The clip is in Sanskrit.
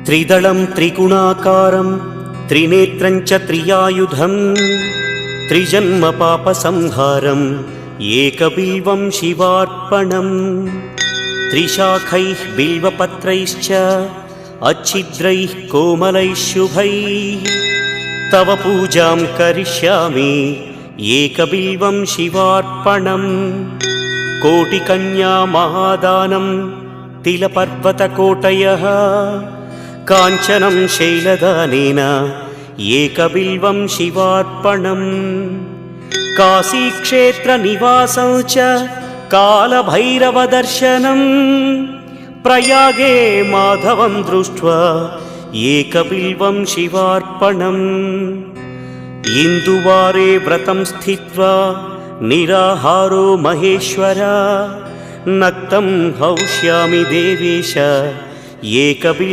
त्रिदलं त्रिगुणाकारं त्रिनेत्रं च त्रियायुधं त्रिजन्म पापसंहारम् एकबिल्वं शिवार्पणम् त्रिशाखैः बिल्वपत्रैश्च अच्छिद्रैः कोमलैः शुभैः तव पूजां करिष्यामि एकबिल्वं शिवार्पणम् कोटिकन्या महादानं तिलपर्वतकोटयः काञ्चनं शैलदानेन एकबिल्वं शिवार्पणम् काशीक्षेत्रनिवासं च कालभैरवदर्शनं प्रयागे माधवं दृष्ट्वा एकबिल्वं शिवार्पणम् इन्दुवारे व्रतं स्थित्वा निराहारो महेश्वर नक्तं हौष्यामि देवेश एकबिल्वं